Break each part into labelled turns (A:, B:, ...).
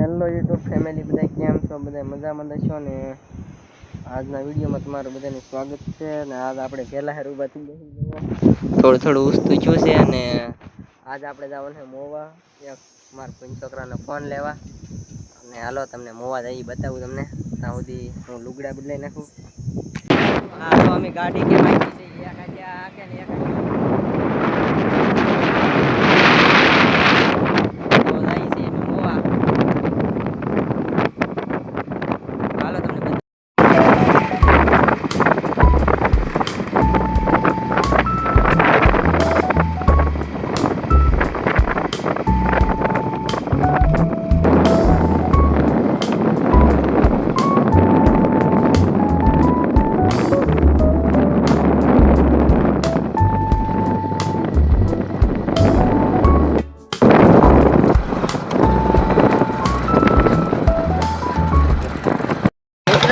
A: Hello YouTube family, બધા કેમ છો? બધા મજામાં દશો ને? આજના વિડીયોમાં તમારું બધાનું સ્વાગત છે. અને આજ આપણે પહેલા હેર ઊભા થઈ ગયા, થોડું ઉસતું થયું છે. અને આજ આપણે જવાનું છે મોવા, એક મારા કોઈ છોકરાનો ફોન લેવા. અને હાલો તમને મોવા જઈ બતાવું તમને. ત્યાં સુધી હું લુગડા બદલાઈ નાખું. હા તો અમે ગાડી કે બાકી છે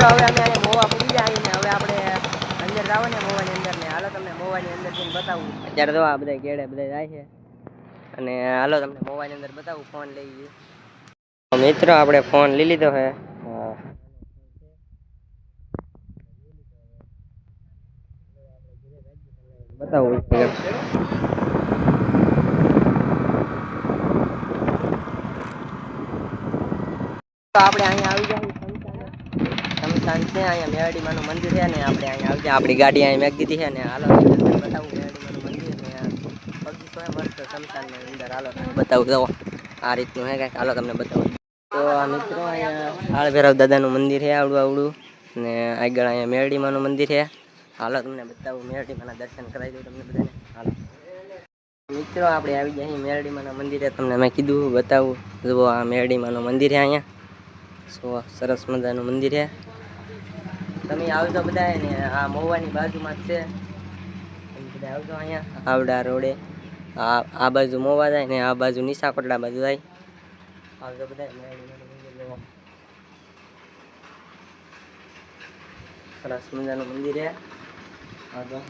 A: હવે અમે મોવા પૂરી જાય ને હવે આપણે અંદર જાવ ને મોવાની અંદર ને હાલો તમને મોવાની અંદર જઈને બતાવું. અત્યારે તો આ બધા ગેડે બધા જાય છે અને હાલો તમને મોવાની અંદર બતાવું. ફોન લઈ ગયું મિત્રો, આપણે ફોન લઈ લીધો છે. બતાવું તો આપણે અહીંયા આવી જાય શમશાન છે. અહીંયા મેરડીમાનું મંદિર છે ને આપણે અહીંયા આવી જાય. આપણી ગાડી અહીંયા મેક દીધી છે ને હાલો બતાવું મેરડીમાનું મંદિર ને પગી તો મસ્ત શમશાનની અંદર. હાલો બતાવું જવો આ રીતનું હે કાંઈક. હાલો તમને બતાવું. તો આ મિત્રો અહીંયા હાળ ભૈરવ દાદાનું મંદિર છે આવડું ને આગળ અહીંયા મેરડીમાનું મંદિર છે. હાલો તમને બતાવું, મેરડીમાના દર્શન કરાવી દઉં તમને બધાને. હાલો મિત્રો, આપણે આવી જાય મેરડીમાના મંદિરે. તમને મેં કીધું બતાવું. જુઓ આ મેરડીમાનું મંદિર છે અહીંયા. સરસ મજાનું મંદિર છે. તમે આવજો બધા ને આ મહુવાની બાજુમાં જ છે. તમે બધા આવજો અહીંયા આવડા રોડે. આ બાજુ મોવા જાય ને આ બાજુ નિશાકોટડા બાજુ જાય. આવજો બધા. સરસ મજાનું મંદિર છે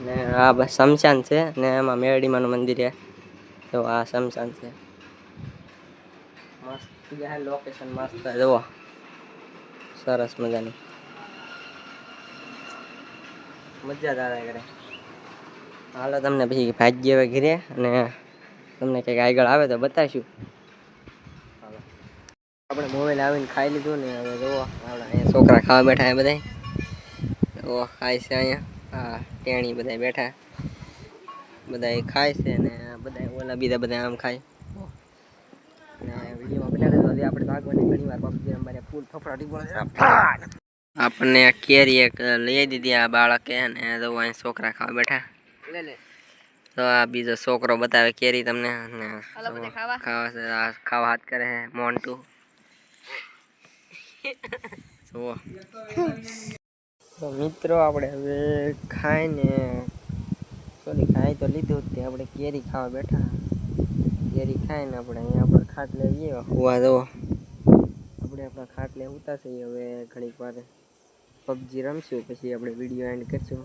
A: ને આ શમશાન છે ને એમાં મેરડીમાનું મંદિર છે. તો આ શમશાન છે. મસ્ત લોકેશન મસ્ત જુઓ, સરસ મજાની મજા જ આવે કરે. હાલો તમને પછી ભાગ્ય હવે ઘીરે અને તમને કંઈક આગળ આવે તો બતાવીશું. હાલો આપણે મોબાઈલ આવીને ખાઈ લીધું ને હવે જુઓ આપણે અહીંયા છોકરા ખાવા બેઠા છે બધા. જુઓ ખાય છે અહીંયા. હા ટેણી બધા બેઠા બધા ખાય છે ને બધા ઓલા બીજા બધા આમ ખાય. આપણને કેરી એક લઈ દીધી આ બાળકે ને તો અહીં છોકરા ખાવા બેઠા. તો આ બીજો છોકરો બતાવે કેરી તમને ખાવા હાથ કરે છે મોન્ટુ. તો મિત્રો આપણે હવે ખાઈને ખાઈ તો લીધું જ. આપણે કેરી ખાવા બેઠા. કેરી ખાઈને આપણે અહીંયા આપણે ખાટલે જઈએ હોવા જવો. આપણે આપણા ખાટલે ઉતા છીએ. હવે ઘણીક વાર પબજી રમશું પછી આપણે વિડીયો એન્ડ કરશું.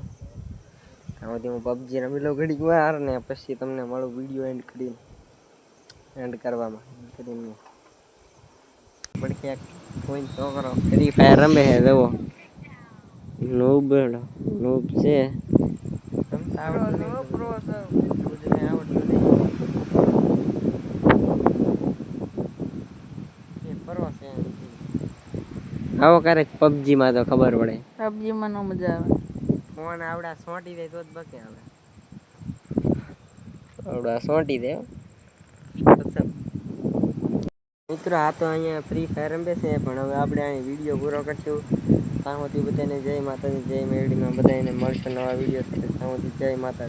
A: આમાંથી હું પબજી રમી લઉં ઘડીક વાર ને પછી તમને મળું વિડીયો એન્ડ કરવામાં કરીને. પણ ક્યાંક કોઈ છોકરો ફ્રી ફાયર રમે છે જવો. નૂબ છે. આવો ક્યારેક પબજી માં તો ખબર પડે.
B: પબજી માં નો મજા આવે.
A: ફોન આવડા સોટી દે તો જ બકે. આવે આવડા સોટી દે. મિત્રો આ તો અહીંયા ફ્રી ફાયર રમે છે પણ હવે આપણે અહીં વિડીયો પૂરો કરશું. ત્યાં સુધી બધાને જય માતાજી, જય મેરડીમાં. બધાને મળશે નવા વિડીયો. ત્યાં સુધી જય માતા.